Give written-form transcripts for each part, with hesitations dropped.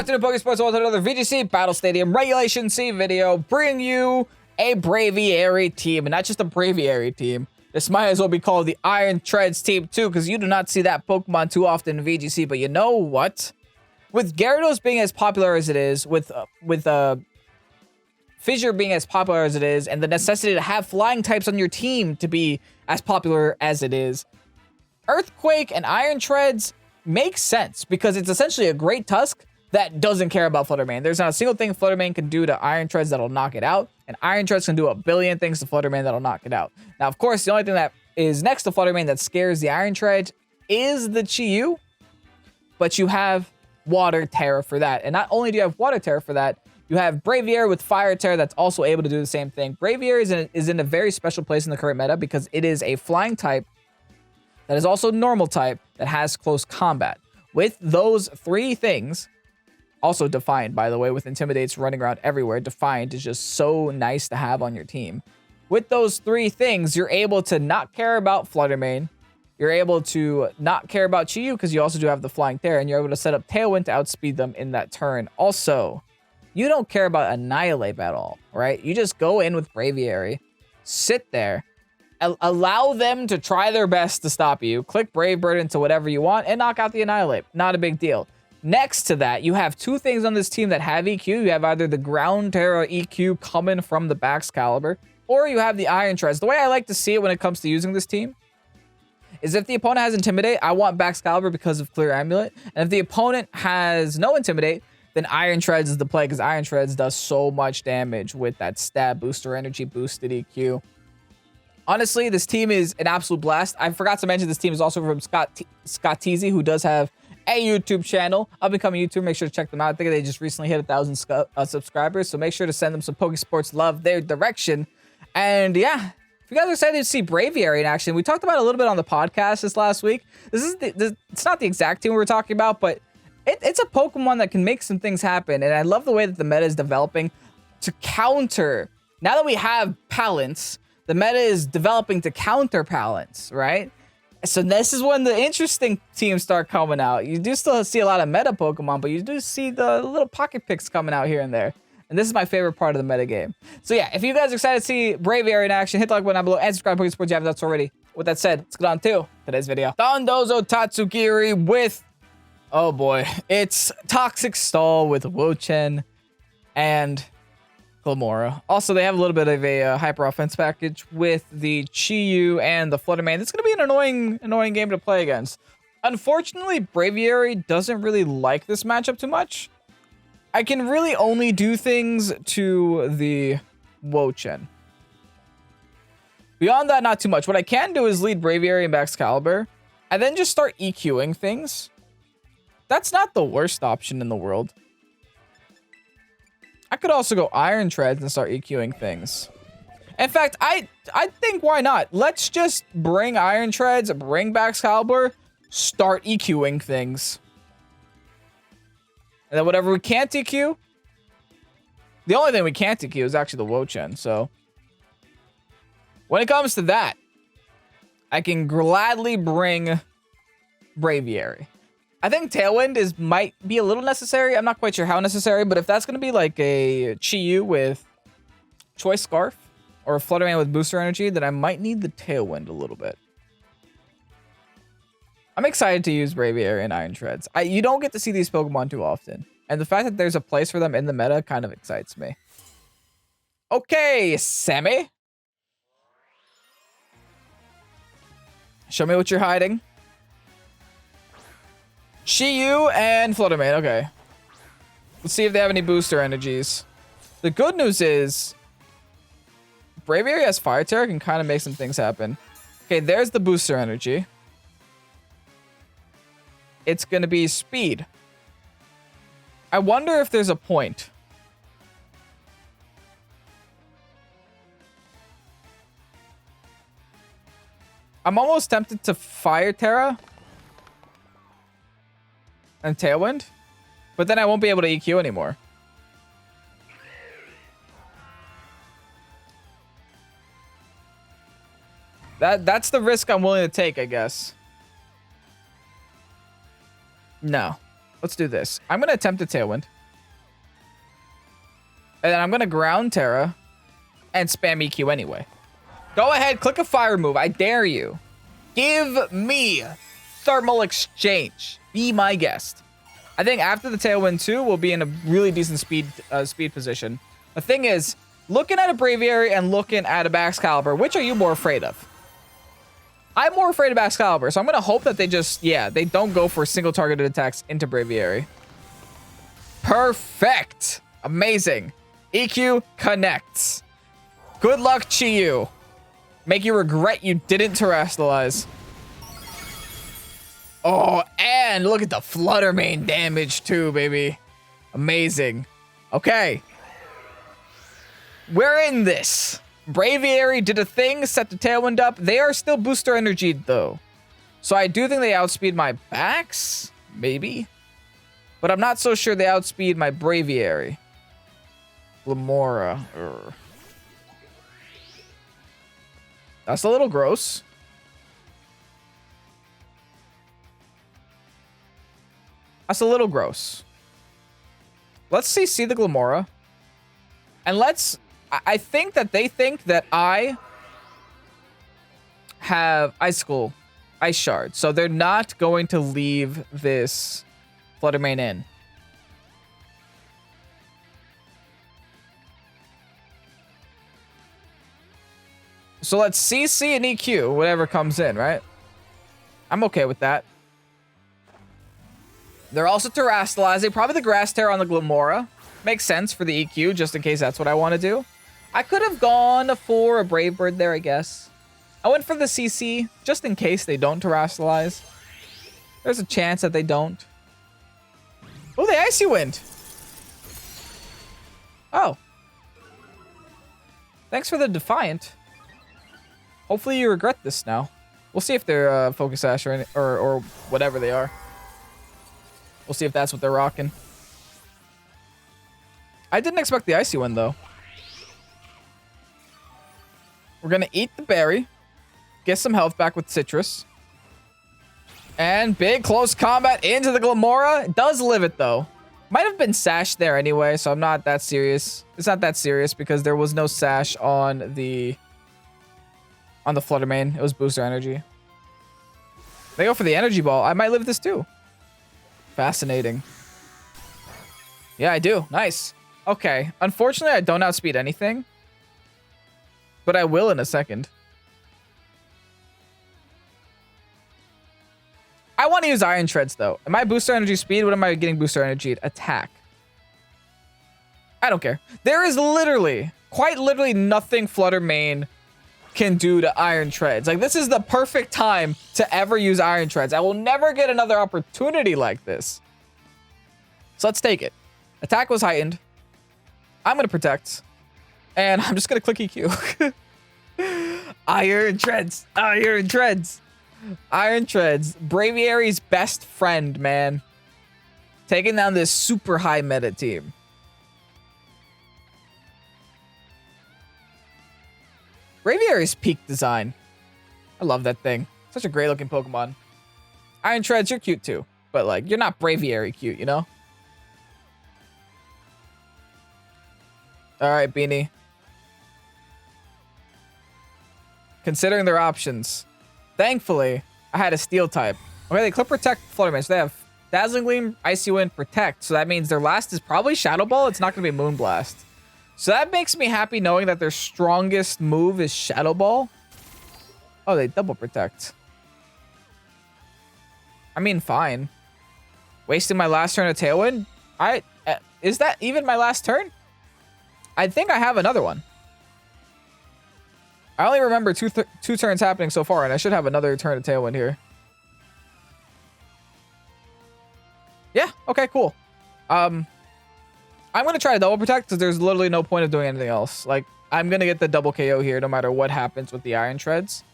afternoon, Pokésports. Welcome to another VGC Battle Stadium Regulation C video, bringing you a Braviary team, and not just a Braviary team. This might as well be called the Iron Treads team too, because you do not see that Pokemon too often in VGC. But you know what? With Gyarados being as popular as it is, with Fissure being as popular as it is, and the necessity to have flying types on your team to be as popular as it is, Earthquake and Iron Treads makes sense because it's essentially a Great Tusk that doesn't care about Fluttermane. There's not a single thing Fluttermane can do to Iron Treads that'll knock it out, and Iron Treads can do a billion things to Fluttermane that'll knock it out. Now, of course, the only thing that is next to Fluttermane that scares the Iron Tread is the Chi-Yu, but you have Water Tera for that. And not only do you have Water Tera for that, you have Braviary with Fire Tera that's also able to do the same thing. Braviary is in a very special place in the current meta because it is a flying type that is also normal type that has close combat. With those three things, also Defiant, by the way, with Intimidates running around everywhere, Defiant is just so nice to have on your team. With those three things, you're able to not care about Fluttermane, you're able to not care about Chi-Yu because you also do have the Flying Tera, and you're able to set up Tailwind to outspeed them in that turn. Also, you don't care about Annihilate at all, right? You just go in with Braviary, sit there, allow them to try their best to stop you, click Brave Bird into whatever you want, and knock out the Annihilate. Not a big deal. Next to that, you have two things on this team that have EQ. You have either the Ground Tera EQ coming from the Baxcalibur, or you have the Iron Treads. The way I like to see it when it comes to using this team is if the opponent has Intimidate, I want Baxcalibur because of Clear Amulet. And if the opponent has no Intimidate, then Iron Treads is the play because Iron Treads does so much damage with that stab booster, energy boosted EQ. Honestly, this team is an absolute blast. I forgot to mention this team is also from Scooteezy, who does have a YouTube channel. Up-and-coming YouTuber. Make sure to check them out. I think they just recently hit 1,000 subscribers, so make sure to send them some Pokésports love their direction. And yeah, if you guys are excited to see Braviary in action, we talked about it a little bit on the podcast this last week. It's not the exact team we were talking about, but it's a Pokemon that can make some things happen, and I love the way that the meta is developing to counter. Now that we have Palance, the meta is developing to counter Palance, right? So this is when the interesting teams start coming out. You do still see a lot of meta Pokemon, but you do see the little pocket picks coming out here and there. And this is my favorite part of the meta game. So yeah, if you guys are excited to see Braviary in action, hit the like button down below and subscribe to Pokésports if you haven't done so already. With that said, let's get on to today's video. Dondozo Tatsugiri with, oh boy, it's Toxic Stall with Wo-Chien and Glimmora. Also, they have a little bit of a hyper offense package with the Chi-Yu and the Fluttermane. It's going to be an annoying game to play against. Unfortunately, Braviary doesn't really like this matchup too much. I can really only do things to the Wo-Chien. Beyond that, not too much. What I can do is lead Braviary and Baxcalibur, and then just start EQing things. That's not the worst option in the world. I could also go Iron Treads and start EQing things. In fact, I think why not? Let's just bring Iron Treads, bring Baxcalibur, start EQing things. And then whatever we can't EQ, the only thing we can't EQ is actually the Wo-Chien. So when it comes to that, I can gladly bring Braviary. I think Tailwind might be a little necessary. I'm not quite sure how necessary, but if that's going to be like a Chi-Yu with Choice Scarf or a Fluttermane with Booster Energy, then I might need the Tailwind a little bit. I'm excited to use Braviary and Iron Treads. You don't get to see these Pokemon too often, and the fact that there's a place for them in the meta kind of excites me. Okay, Sammy. Show me what you're hiding. Chi-Yu and Fluttermane, okay. Let's see if they have any booster energies. The good news is Braviary has Fire Tera, can kind of make some things happen. Okay, there's the booster energy. It's going to be speed. I wonder if there's a point. I'm almost tempted to Fire Tera and Tailwind, but then I won't be able to EQ anymore. That's the risk I'm willing to take, I guess. No. Let's do this. I'm going to attempt a Tailwind. And then I'm going to ground Tera and spam EQ anyway. Go ahead, click a fire move. I dare you. Give me Thermal Exchange. Be my guest. I think after the Tailwind 2, we'll be in a really decent speed position. The thing is, looking at a Braviary and looking at a Baxcalibur, which are you more afraid of? I'm more afraid of Baxcalibur, so I'm going to hope that they just, they don't go for single targeted attacks into Braviary. Perfect. Amazing. EQ connects. Good luck, Chiyu. Make you regret you didn't terrestrialize. Oh, and look at the Flutter Mane damage too, baby. Amazing. Okay. We're in this. Braviary did a thing, set the Tailwind up. They are still booster energied though. So I do think they outspeed my Bax, maybe. But I'm not so sure they outspeed my Braviary. Lamora. That's a little gross. That's a little gross. Let's see the Glamora. And let's... I think that they think that I have Icicle Ice Shard. So they're not going to leave this Flutter Mane in. So let's CC and EQ, whatever comes in, right? I'm okay with that. They're also terrestrializing. Probably the Grass Terror on the Glamora. Makes sense for the EQ, just in case that's what I want to do. I could have gone for a Brave Bird there, I guess. I went for the CC, just in case they don't terrestrialize. There's a chance that they don't. Oh, the Icy Wind. Oh. Thanks for the Defiant. Hopefully you regret this now. We'll see if they're Focus Sash or whatever they are. We'll see if that's what they're rocking. I didn't expect the Icy Wind, though. We're going to eat the berry. Get some health back with Citrus. And big close combat into the Glamora. It does live it, though. Might have been Sash there anyway, so I'm not that serious. It's not that serious because there was no Sash on the Flutter Mane. It was booster energy. They go for the energy ball. I might live this too. Fascinating. Yeah, I do. Nice. Okay. Unfortunately, I don't outspeed anything. But I will in a second. I want to use Iron Treads, though. Am I booster energy speed? What am I getting booster energy? Attack. I don't care. There is literally, quite literally nothing Flutter Mane can do to Iron Treads. Like, this is the perfect time to ever use Iron Treads. I will never get another opportunity like this. So let's take it. Attack was heightened. I'm going to protect. And I'm just going to click EQ. Iron Treads. Iron Treads. Iron Treads. Braviary's best friend, man. Taking down this super high meta team. Braviary's peak design. I love that thing. Such a great looking Pokemon. Iron Treads, you're cute too. But like, you're not Braviary cute, you know? Alright, Beanie. Considering their options. Thankfully, I had a Steel type. Okay, they clip Protect Flutter Mane. So they have Dazzling Gleam, Icy Wind, Protect. So that means their last is probably Shadow Ball. It's not going to be Moonblast. So that makes me happy knowing that their strongest move is Shadow Ball. Oh, they double protect. I mean, fine. Wasting my last turn of Tailwind? Is that even my last turn? I think I have another one. I only remember two turns happening so far, and I should have another turn of Tailwind here. Yeah, okay, cool. I'm going to try to double protect because there's literally no point of doing anything else. Like, I'm going to get the double KO here no matter what happens with the Iron Treads.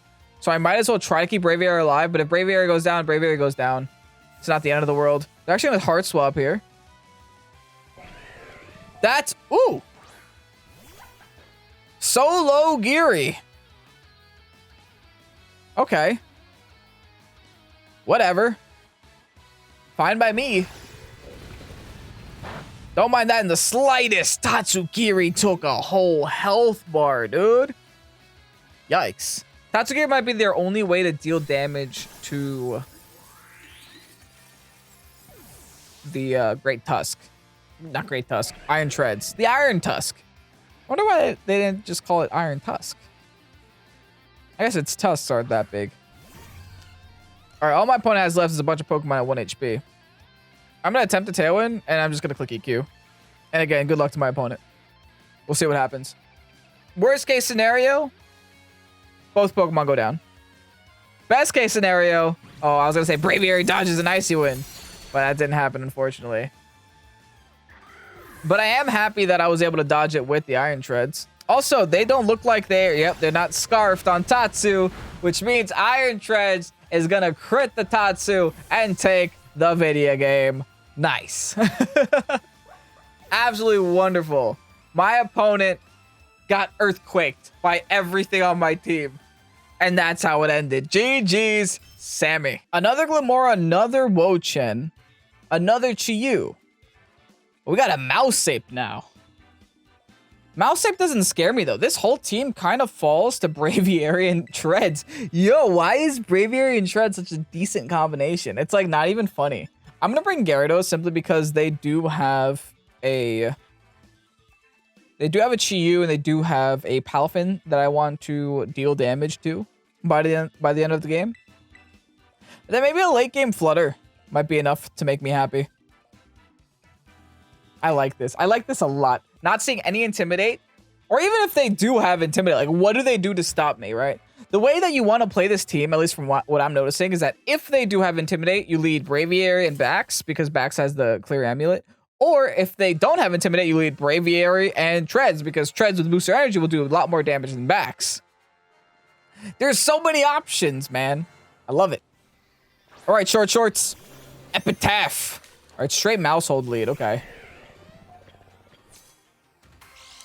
So I might as well try to keep Braviary alive, but if Braviary goes down, Braviary goes down. It's not the end of the world. They're actually going to Heart Swap here. That's... Ooh! Solo Geary. Okay. Whatever. Fine by me. Don't mind that in the slightest. Tatsugiri took a whole health bar, dude. Yikes. Tatsugiri might be their only way to deal damage to the Great Tusk. Not Great Tusk. Iron Treads. The Iron Tusk. I wonder why they didn't just call it Iron Tusk. I guess its tusks aren't that big. Alright, all my opponent has left is a bunch of Pokemon at 1 HP. I'm going to attempt a Tailwind, and I'm just going to click EQ. And again, good luck to my opponent. We'll see what happens. Worst case scenario, both Pokemon go down. Best case scenario, oh, I was going to say Braviary dodges an Icy Wind. But that didn't happen, unfortunately. But I am happy that I was able to dodge it with the Iron Treads. Also, they don't look like they're not scarfed on Tatsu, which means Iron Treads is going to crit the Tatsu and take the video game. Nice. Absolutely wonderful. My opponent got earthquaked by everything on my team. And that's how it ended. GG's, Sammy. Another Glimmora, another Wochen, another Chiyu. We got a Mouseape now. Mouseape doesn't scare me, though. This whole team kind of falls to Braviary and Treads. Yo, why is Braviary and Treads such a decent combination? It's, like, not even funny. I'm going to bring Gyarados simply because they do have a... They do have a Chiyu and they do have a Palafin that I want to deal damage to by the end of the game. Then maybe a late game Flutter might be enough to make me happy. I like this. I like this a lot. Not seeing any Intimidate, or even if they do have Intimidate, like what do they do to stop me, right? The way that you want to play this team, at least from what I'm noticing, is that if they do have Intimidate, you lead Braviary and Bax because Bax has the clear amulet. Or if they don't have Intimidate, you lead Braviary and Treads because Treads with Booster Energy will do a lot more damage than Bax. There's so many options, man. I love it. All right, short shorts. Epitaph. All right, straight Mousehold lead. Okay.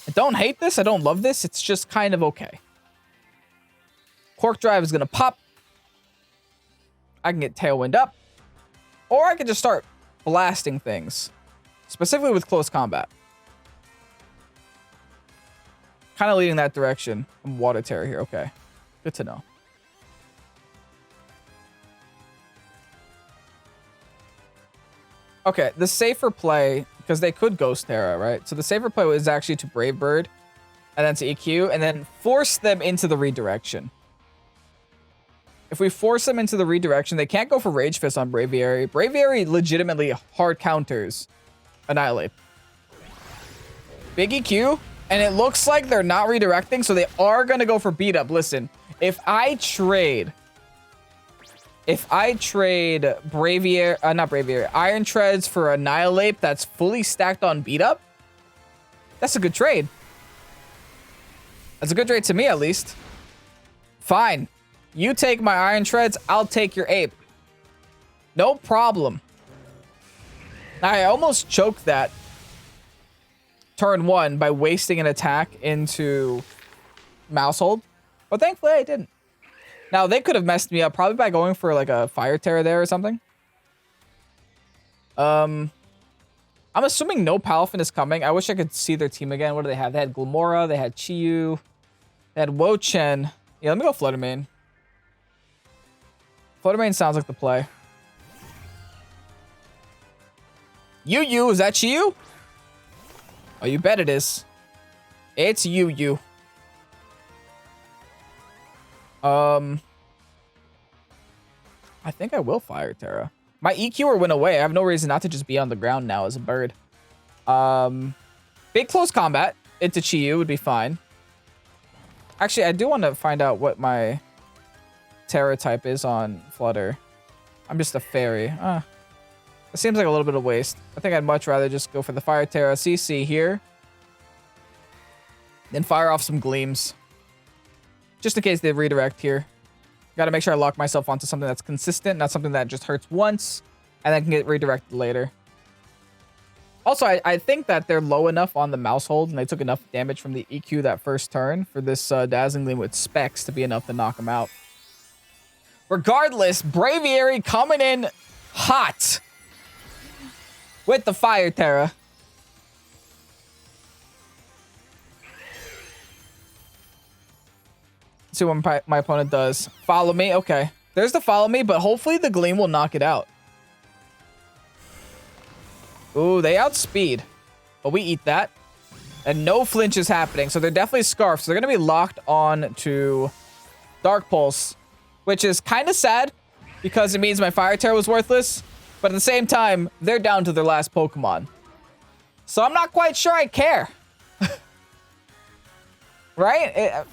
I don't hate this. I don't love this. It's just kind of okay. Cork Drive is going to pop. I can get Tailwind up. Or I can just start blasting things. Specifically with close combat. Kind of leading that direction. I'm Water Tera here. Okay. Good to know. Okay, the safer play, because they could Ghost Tera, right? So the safer play is actually to Brave Bird, and then to EQ, and then force them into the redirection. If we force them into the redirection, they can't go for Rage Fist on Braviary. Braviary legitimately hard counters Annihilate. Big EQ, and it looks like they're not redirecting, so they are going to go for Beat Up. Listen, if I trade Braviary, not Braviary, Iron Treads for Annihilate that's fully stacked on Beat Up, that's a good trade. That's a good trade to me, at least. Fine. You take my Iron Treads, I'll take your Ape. No problem. I almost choked that turn 1 by wasting an attack into Mousehold, but thankfully I didn't. Now, they could have messed me up probably by going for like a Fire Tera there or something. I'm assuming no Palafin is coming. I wish I could see their team again. What do they have? They had Glimmora, they had Chiyu, they had Wochen. Yeah, let me go Fluttermane. Fluttermane sounds like the play. Yu, is that Chiyu? Oh, you bet it is. It's Yu. I think I will Fire Tera. My EQer went away. I have no reason not to just be on the ground now as a bird. Big close combat into Chiyu would be fine. Actually, I do want to find out what my Tera type is on Flutter. I'm just a fairy. It seems like a little bit of waste. I think I'd much rather just go for the Fire Tera CC here. Then fire off some Gleams. Just in case they redirect here. Got to make sure I lock myself onto something that's consistent, not something that just hurts once, and then can get redirected later. Also, I think that they're low enough on the Mousehold, and they took enough damage from the EQ that first turn for this Dazzling Gleam with Specs to be enough to knock them out. Regardless, Braviary coming in hot with the Fire Tera. See what my opponent does. Follow me. Okay. There's the follow me, but hopefully the Gleam will knock it out. Ooh, they outspeed. But we eat that. And no flinch is happening. So they're definitely Scarf. So they're going to be locked on to Dark Pulse, which is kind of sad because it means my Fire Tera was worthless. But at the same time, they're down to their last Pokemon. So I'm not quite sure I care. Right?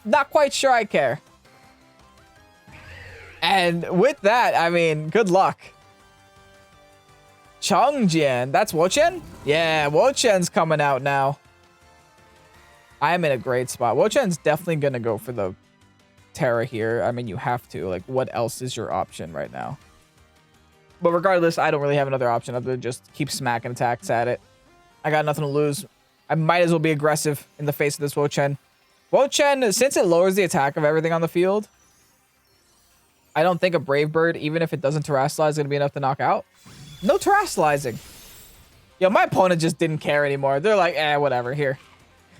Not quite sure I care. And with that, I mean, good luck. Chongjian. That's Wo-Chen? Yeah, Wo-Chen's coming out now. I am in a great spot. Wo-Chen's definitely going to go for the Tera here. I mean, you have to. Like, what else is your option right now? But regardless, I don't really have another option other than just keep smacking attacks at it. I got nothing to lose. I might as well be aggressive in the face of this Wo-Chen. Wo-Chen, since it lowers the attack of everything on the field, I don't think a Brave Bird, even if it doesn't Terrasilize, is going to be enough to knock out. No Terrasilizing. Yo, my opponent just didn't care anymore. They're like, whatever. Here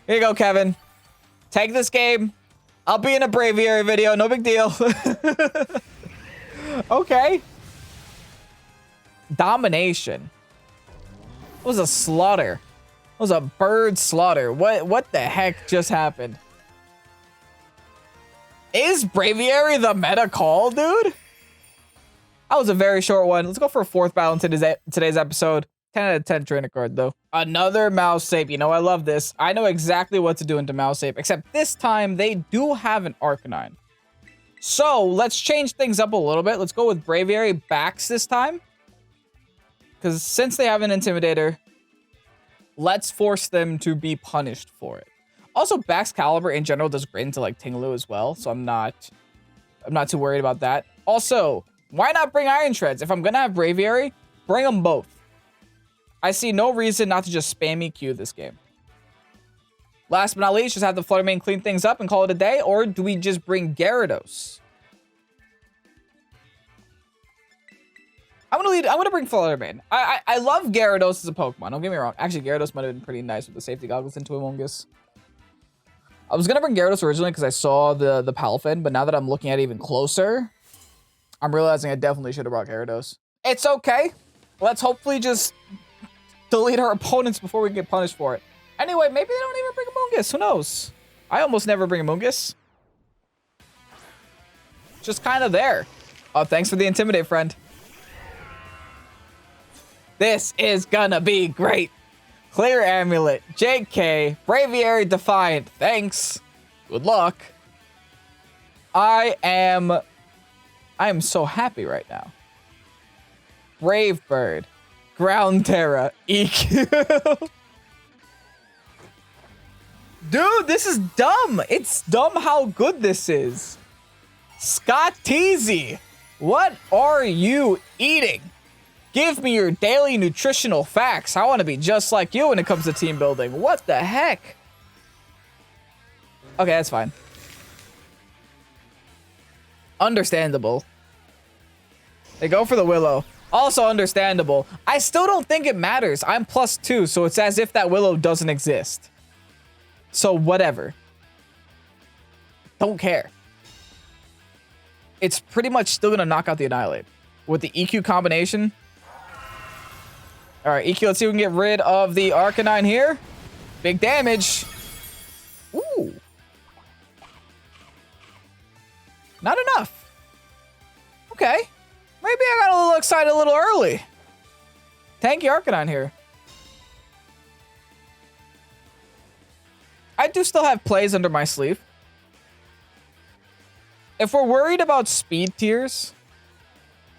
you go, Kevin. Take this game. I'll be in a Braviary video. No big deal. Okay. Domination. It was a slaughter. It was a bird slaughter. What the heck just happened? Is Braviary the meta call, dude? That was a very short one. Let's go for a fourth battle in today's episode. 10 out of 10 trainer card, though. Another Mouseape. You know, I love this. I know exactly what to do into Mouseape, except this time they do have an Arcanine. So let's change things up a little bit. Let's go with Braviary Bax this time. Because since they have an Intimidator, let's force them to be punished for it. Also, Baxcalibur in general does great into like Tinglu as well, so I'm not too worried about that. Also, why not bring Iron Treads? If I'm gonna have Braviary, bring them both. I see no reason not to just spam EQ this game. Last but not least, just have the Flutter Mane clean things up and call it a day, or do we just bring Gyarados? I'm gonna bring Flutter Mane. I love Gyarados as a Pokemon. Don't get me wrong. Actually, Gyarados might have been pretty nice with the safety goggles into Amoonguss. I was gonna bring Gyarados originally because I saw the Palafin, but now that I'm looking at it even closer, I'm realizing I definitely should have brought Gyarados. It's okay. Let's hopefully just delete our opponents before we get punished for it. Anyway, maybe they don't even bring Amoonguss. Who knows? I almost never bring Amoonguss. Just kind of there. Oh, thanks for the Intimidate, friend. This is gonna be great. Clear Amulet, JK, Braviary Defiant, thanks. Good luck. I am so happy right now. Brave Bird, Ground Tera, EQ. Dude, this is dumb. It's dumb how good this is. Scooteezy, what are you eating? Give me your daily nutritional facts. I want to be just like you when it comes to team building. What the heck? Okay, that's fine. Understandable. They go for the Willow. Also understandable. I still don't think it matters. I'm +2, so it's as if that Willow doesn't exist. So whatever. Don't care. It's pretty much still going to knock out the Annihilate. With the EQ combination... All right, EQ, let's see if we can get rid of the Arcanine here. Big damage. Ooh. Not enough. Okay. Maybe I got a little excited a little early. Tanky Arcanine here. I do still have plays under my sleeve. If we're worried about speed tiers...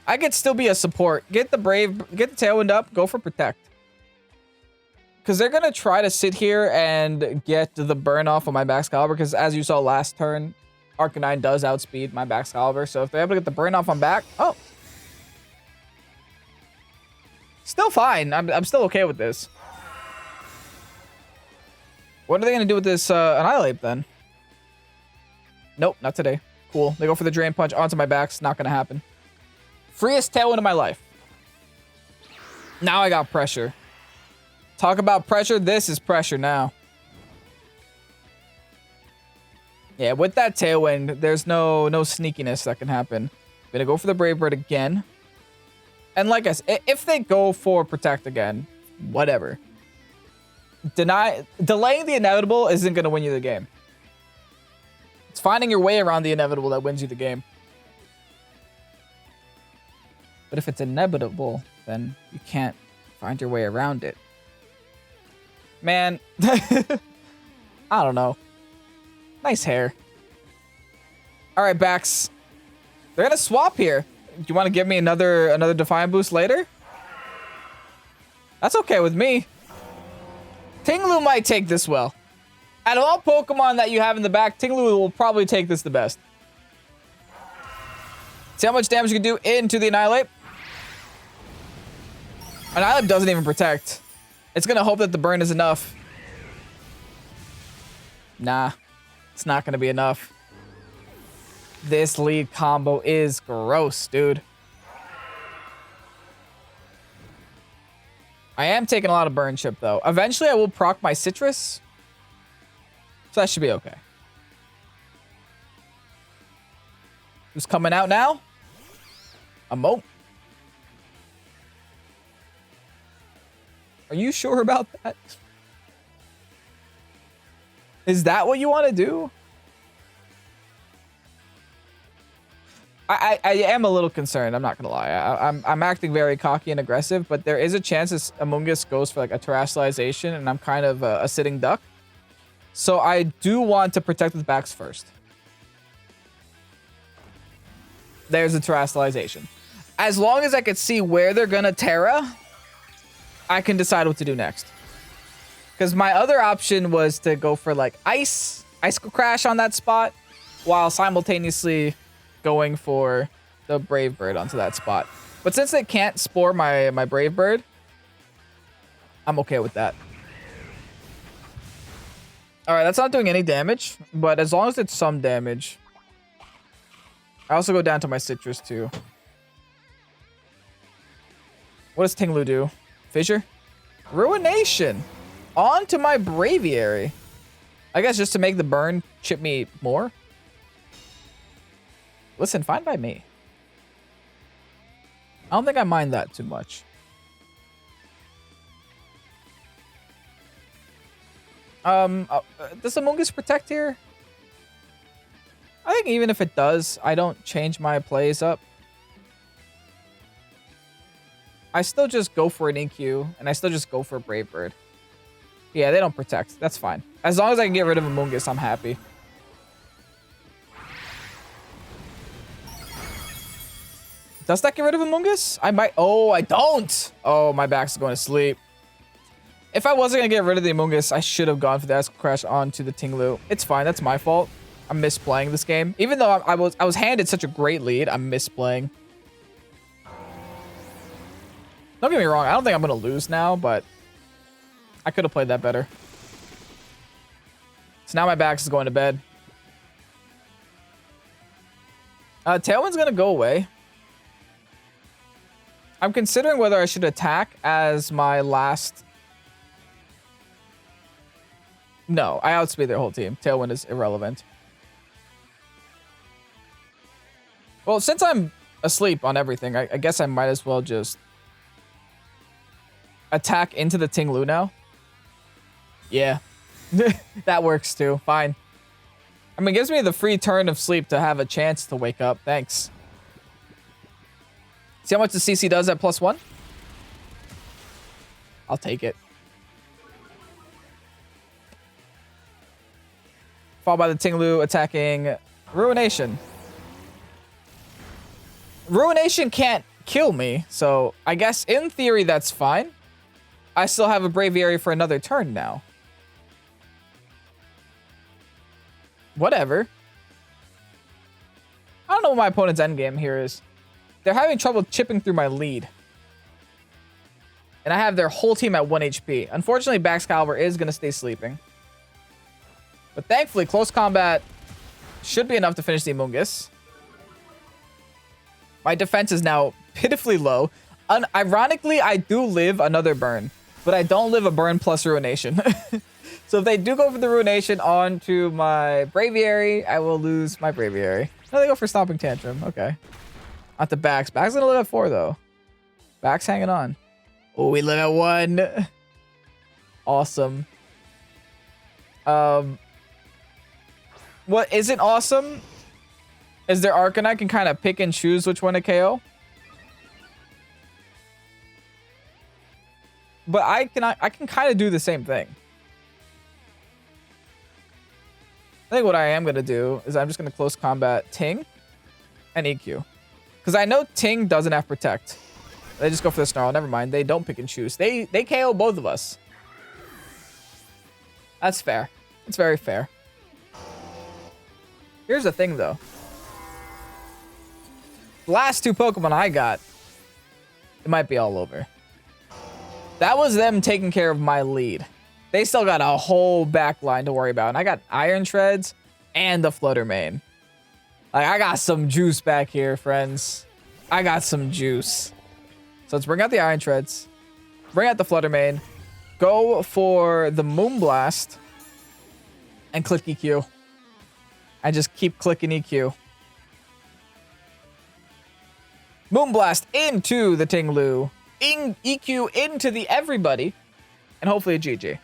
I could still be a support. Get the Tailwind up, go for Protect. Because they're going to try to sit here and get the burn off of my Baxcalibur. Because as you saw last turn, Arcanine does outspeed my Baxcalibur. So if they're able to get the burn off on back... Oh. Still fine. I'm still okay with this. What are they going to do with this Annihilate then? Nope, not today. Cool. They go for the Drain Punch onto my backs. Not going to happen. Freest Tailwind of my life. Now I got pressure. Talk about pressure. This is pressure now. Yeah, with that Tailwind, there's no sneakiness that can happen. I'm gonna go for the Brave Bird again. And like I said, if they go for Protect again, whatever. Delaying the inevitable isn't gonna win you the game. It's finding your way around the inevitable that wins you the game. But if it's inevitable, then you can't find your way around it. Man, I don't know. Nice hair. All right, Bax. They're gonna swap here. Do you want to give me another Defiant boost later? That's okay with me. Tinglu might take this well. Out of all Pokemon that you have in the back, Tinglu will probably take this the best. See how much damage you can do into the Annihilate? Annihilate doesn't even protect. It's gonna hope that the burn is enough. Nah, it's not gonna be enough. This lead combo is gross, dude. I am taking a lot of burn chip, though. Eventually, I will proc my citrus. So that should be okay. Who's coming out now? A Moat. Are you sure about that? Is that what you want to do? I am a little concerned. I'm not gonna lie. I'm acting very cocky and aggressive, but there is a chance this Among Us goes for like a terrestrialization, and I'm kind of a sitting duck. So I do want to protect with backs first. There's a terrestrialization. As long as I can see where they're gonna Tera, I can decide what to do next. Because my other option was to go for like Icicle Crash on that spot, while simultaneously going for the Brave Bird onto that spot. But since they can't spore my Brave Bird, I'm okay with that. All right, that's not doing any damage, but as long as it's some damage. I also go down to my citrus too. What does Tinglu do? Fissure? Ruination! On to my Braviary. I guess just to make the burn chip me more. Listen, fine by me. I don't think I mind that too much. Does Among Us protect here? I think even if it does, I don't change my plays up. I still just go for an EQ, and I still just go for a Brave Bird. Yeah, they don't protect. That's fine. As long as I can get rid of Among Us, I'm happy. Does that get rid of Among Us? I might. Oh, I don't. Oh, my back's going to sleep. If I wasn't going to get rid of the Among Us, I should have gone for the Icicle Crash onto the Tinglu. It's fine. That's my fault. I'm misplaying this game. Even though I was handed such a great lead, I'm misplaying. Don't get me wrong. I don't think I'm going to lose now, but I could have played that better. So now my back is going to bed. Tailwind's going to go away. I'm considering whether I should attack as my last... No, I outspeed their whole team. Tailwind is irrelevant. Well, since I'm asleep on everything, I guess I might as well just attack into the Tinglu now. Yeah, that works too. Fine. I mean, it gives me the free turn of sleep to have a chance to wake up. Thanks. See how much the CC does at +1? I'll take it. Followed by the Tinglu attacking Ruination. Ruination can't kill me, so I guess in theory that's fine. I still have a Braviary for another turn now. Whatever. I don't know what my opponent's endgame here is. They're having trouble chipping through my lead. And I have their whole team at 1 HP. Unfortunately, Baxcalibur is going to stay sleeping. But thankfully, close combat should be enough to finish the Among Us. My defense is now pitifully low. Ironically, I do live another burn. But I don't live a burn plus Ruination. So if they do go for the Ruination onto my Braviary, I will lose my Braviary. No, they go for Stomping Tantrum. Okay. Not the Bax. Bax gonna live at 4 though. Bax hanging on. Oh, we live at 1. Awesome. What isn't awesome is their Arcanine can kind of pick and choose which one to KO. But I can kind of do the same thing. I think what I am going to do is I'm just going to close combat Ting and EQ. Because I know Ting doesn't have Protect. They just go for the Snarl. Never mind. They don't pick and choose. They KO both of us. That's fair. It's very fair. Here's the thing, though. The last 2 Pokemon I got, it might be all over. That was them taking care of my lead. They still got a whole back line to worry about. And I got Iron Treads and the Flutter Mane. Like, I got some juice back here, friends. I got some juice. So let's bring out the Iron Treads. Bring out the Flutter Mane. Go for the Moonblast. And click EQ. I just keep clicking EQ. Moonblast into the Tinglu. EQ into the everybody. And hopefully a GG.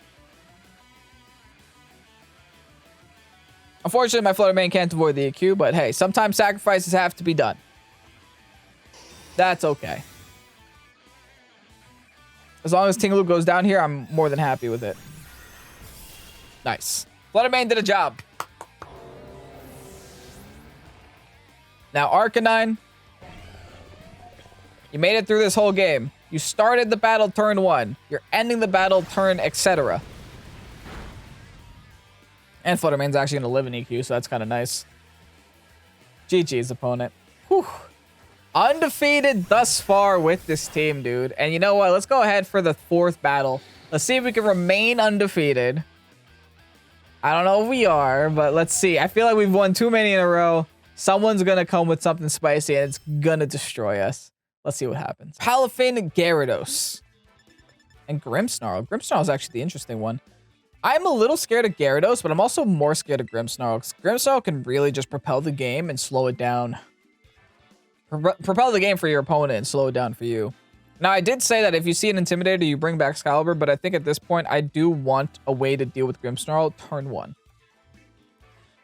Unfortunately, my Flutter Mane can't avoid the EQ, but hey, sometimes sacrifices have to be done. That's okay. As long as Tinglu goes down here, I'm more than happy with it. Nice. Flutter Mane did a job. Now, Arcanine, you made it through this whole game. You started the battle turn 1. You're ending the battle turn etc. And Flutter Mane's actually going to live in EQ, so that's kind of nice. GG's opponent. Whew. Undefeated thus far with this team, dude. And you know what? Let's go ahead for the 4th battle. Let's see if we can remain undefeated. I don't know if we are, but let's see. I feel like we've won too many in a row. Someone's going to come with something spicy, and it's going to destroy us. Let's see what happens. Palafin, Gyarados, and Grimmsnarl. Grimmsnarl is actually the interesting one. I'm a little scared of Gyarados, but I'm also more scared of Grimmsnarl, because Grimmsnarl can really just propel the game and slow it down. Propel the game for your opponent and slow it down for you. Now, I did say that if you see an Intimidator, you bring back Baxcalibur, but I think at this point, I do want a way to deal with Grimmsnarl turn 1.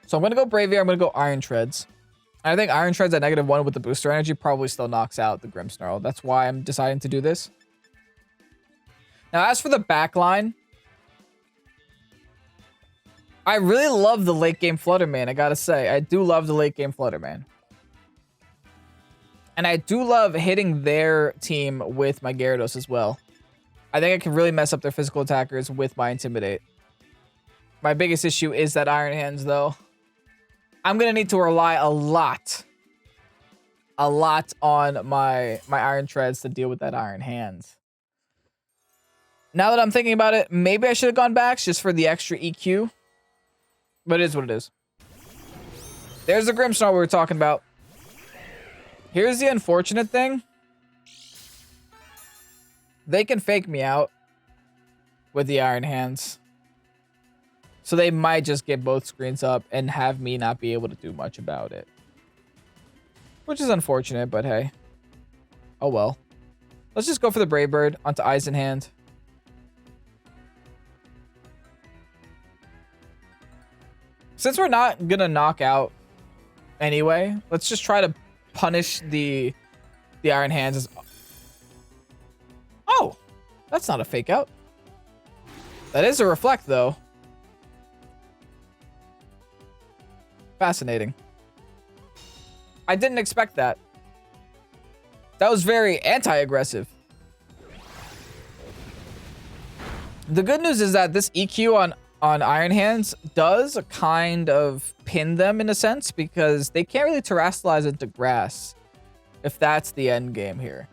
So I'm going to go Braviary, I'm going to go Iron Treads. I think Iron Treads at -1 with the booster energy probably still knocks out the Grimmsnarl. That's why I'm deciding to do this. Now, as for the back line, I really love the late game Flutter Mane, I gotta say. I do love the late game Flutter Mane. And I do love hitting their team with my Gyarados as well. I think I can really mess up their physical attackers with my Intimidate. My biggest issue is that Iron Hands, though. I'm going to need to rely a lot on my Iron Treads to deal with that Iron Hands. Now that I'm thinking about it, maybe I should have gone back just for the extra EQ. But it is what it is. There's the Grimmsnarl we were talking about. Here's the unfortunate thing. They can fake me out with the Iron Hands. So they might just get both screens up and have me not be able to do much about it. Which is unfortunate, but hey. Oh well. Let's just go for the Brave Bird onto Eyes in Hand. Since we're not gonna knock out anyway, let's just try to punish the Iron Hands. Oh, that's not a fake out. That is a reflect, though. Fascinating. I didn't expect that. That was very anti-aggressive. The good news is that this EQ on Iron Hands does kind of pin them in a sense, because they can't really terrestrialize into grass if that's the end game here.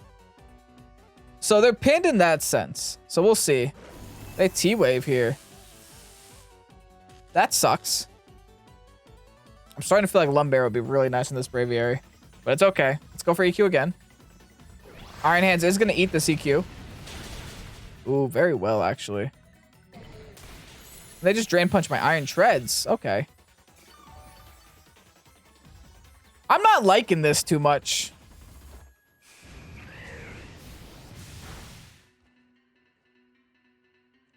So they're pinned in that sense. So we'll see. They T-Wave here. That sucks. I'm starting to feel like Lumbear would be really nice in this Braviary, but it's okay. Let's go for EQ again. Iron Hands is going to eat this EQ. Ooh, very well, actually. They just Drain Punch my Iron Treads. Okay. I'm not liking this too much.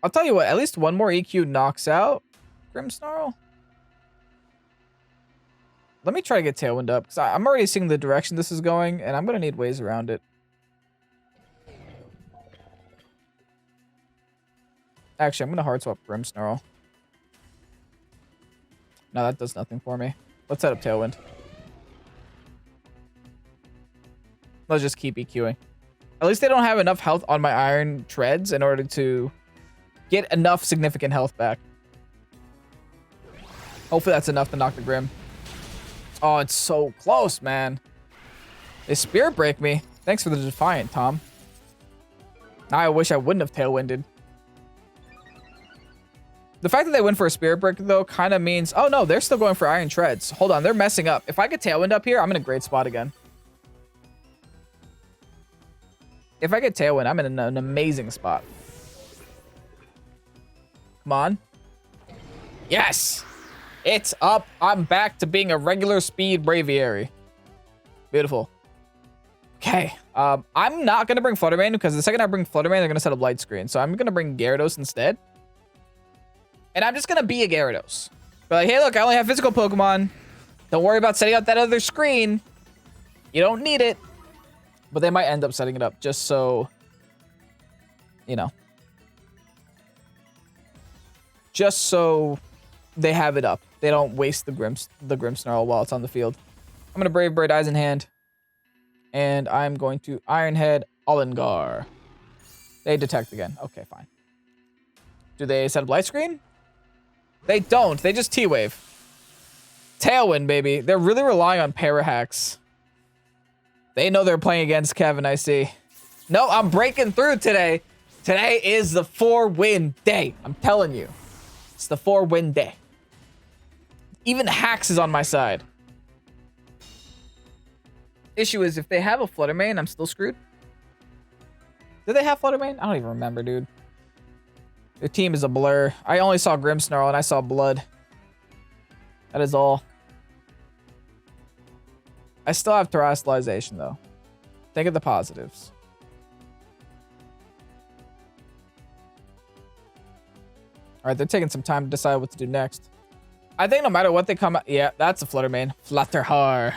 I'll tell you what, at least one more EQ knocks out Grimmsnarl. Let me try to get Tailwind up, because I'm already seeing the direction this is going, and I'm going to need ways around it. Actually, I'm going to hard swap Grimmsnarl. No, that does nothing for me. Let's set up Tailwind. Let's just keep EQing. At least they don't have enough health on my Iron Treads in order to get enough significant health back. Hopefully that's enough to knock the Grim. Oh, it's so close, man. They Spirit Break me. Thanks for the Defiant, Tom. Now I wish I wouldn't have Tailwinded. The fact that they went for a Spirit Break, though, kind of means... Oh, no, they're still going for Iron Treads. Hold on, they're messing up. If I get Tailwind up here, I'm in a great spot again. If I get Tailwind, I'm in an amazing spot. Come on. Yes! It's up. I'm back to being a regular speed Braviary. Beautiful. Okay. I'm not going to bring Fluttermane, because the second I bring Fluttermane, they're going to set up Light Screen. So I'm going to bring Gyarados instead. And I'm just going to be a Gyarados. But like, hey, look, I only have physical Pokemon. Don't worry about setting up that other screen. You don't need it. But they might end up setting it up just so, you know. Just so they have it up. They don't waste the Grimmsnarl while it's on the field. I'm going to Brave Bird Eyes in Hand. And I'm going to Iron Head Ollingar. They detect again. Okay, fine. Do they set up Light Screen? They don't. They just T-Wave. Tailwind, baby. They're really relying on Parahacks. They know they're playing against Kevin, I see. No, I'm breaking through today. Today is the 4-win day. I'm telling you. It's the 4-win day. Even Hacks is on my side. Issue is, if they have a Fluttermane, I'm still screwed. Do they have Fluttermane? I don't even remember, dude. Their team is a blur. I only saw Grimmsnarl and I saw blood. That is all. I still have Terastallization, though. Think of the positives. Alright, they're taking some time to decide what to do next. I think no matter what they come out... Yeah, that's a Fluttermane. Flutterhair.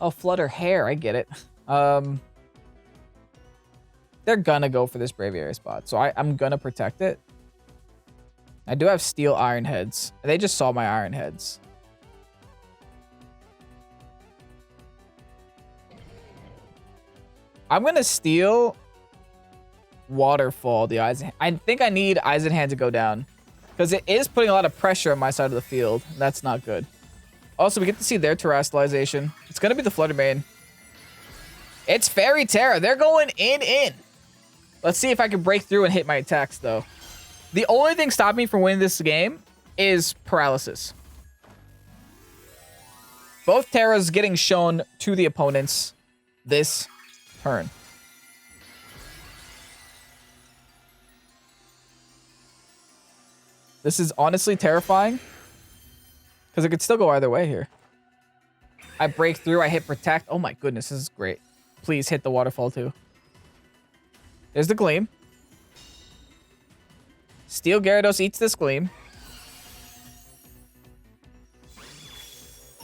Oh, Flutterhair. I get it. They're gonna go for this Braviary spot, so I'm gonna protect it. I do have Steel Iron Heads. They just saw my Iron Heads. I'm gonna steal Waterfall, the Eyes in Hand. I think I need Eyes in Hand to go down, because it is putting a lot of pressure on my side of the field. That's not good. Also, we get to see their Terastallization. It's gonna be the Fluttermane. It's Fairy Tera. They're going in. Let's see if I can break through and hit my attacks, though. The only thing stopping me from winning this game is Paralysis. Both Teras getting shown to the opponents this turn. This is honestly terrifying, because it could still go either way here. I break through, I hit Protect. Oh my goodness, this is great. Please hit the Waterfall too. There's the Gleam. Steel Gyarados eats this Gleam.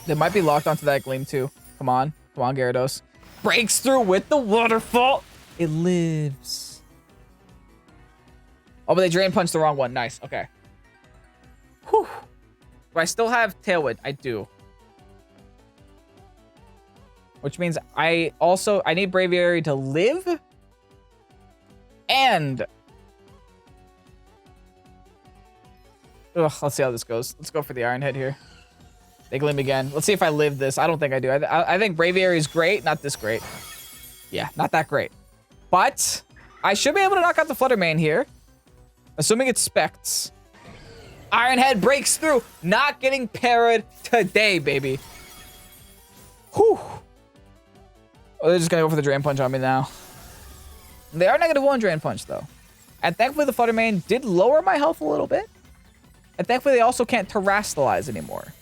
They might be locked onto that Gleam too. Come on. Come on, Gyarados. Breaks through with the Waterfall. It lives. Oh, but they Drain Punch the wrong one. Nice. Okay. Whew. Do I still have Tailwind? I do. Which means I need Braviary to live. And... Ugh, let's see how this goes. Let's go for the Iron Head here. They Gleam again. Let's see if I live this. I don't think I do. I think Braviary is great. Not this great. Yeah, not that great. But I should be able to knock out the Fluttermane here. Assuming it's Specs. Iron Head breaks through. Not getting parried today, baby. Whew. Oh, they're just going to go for the Drain Punch on me now. They are -1 Drain Punch, though. And thankfully, the Fluttermane did lower my health a little bit. And thankfully, they also can't terrestrialize anymore.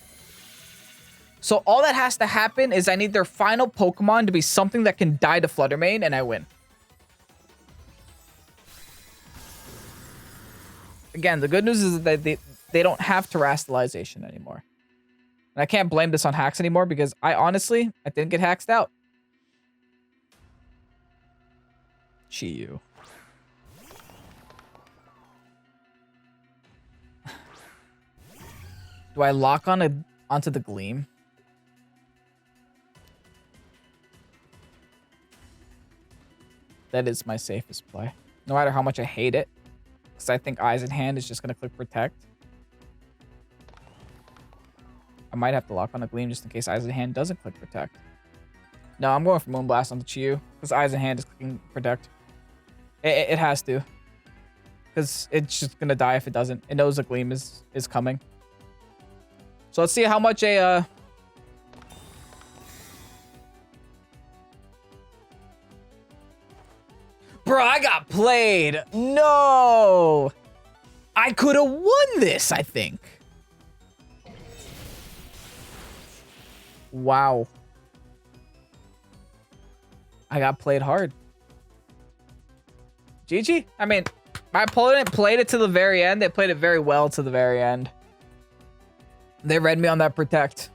So all that has to happen is I need their final Pokemon to be something that can die to Flutter Mane, and I win. Again, the good news is that they don't have terrestrialization anymore. And I can't blame this on hacks anymore because I didn't get hacked out. Chi-Yu. Do I lock onto the Gleam? That is my safest play. No matter how much I hate it. Because I think Eyes in Hand is just going to click Protect. I might have to lock on a Gleam just in case Eyes in Hand doesn't click Protect. No, I'm going for Moonblast on the Chi-Yu. Because Eyes in Hand is clicking Protect. It has to. Because it's just going to die if it doesn't. It knows a Gleam is coming. So let's see how much a... Bro, I got played. No. I could have won this, I think. Wow. I got played hard. GG. I mean, my opponent played it to the very end. They played it very well to the very end. They read me on that Protect.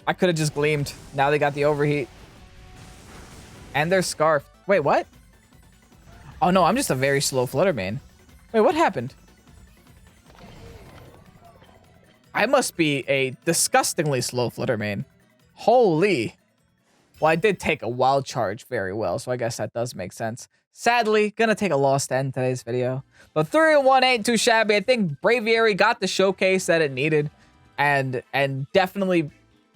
I could have just Gleamed. Now they got the Overheat. And they're Scarfed. Wait, what? Oh no, I'm just a very slow Flutter Mane. Wait, what happened? I must be a disgustingly slow Flutter Mane. Holy. Well, I did take a Wild Charge very well, so I guess that does make sense. Sadly, gonna take a loss to end today's video. But 3-1 ain't too shabby. I think Braviary got the showcase that it needed and definitely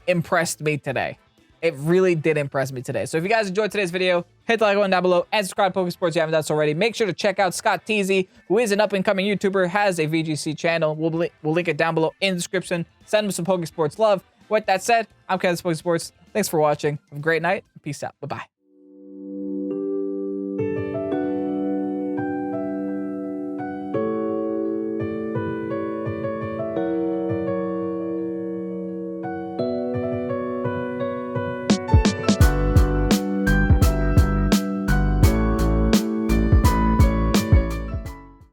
impressed me today. It really did impress me today. So if you guys enjoyed today's video, hit the like button down below and subscribe to Pokésports if you haven't done so already. Make sure to check out Scooteezy, who is an up-and-coming YouTuber, has a VGC channel. We'll link it down below in the description. Send him some Pokésports love. With that said, I'm Kevin Pokésports. Thanks for watching. Have a great night. Peace out. Bye-bye.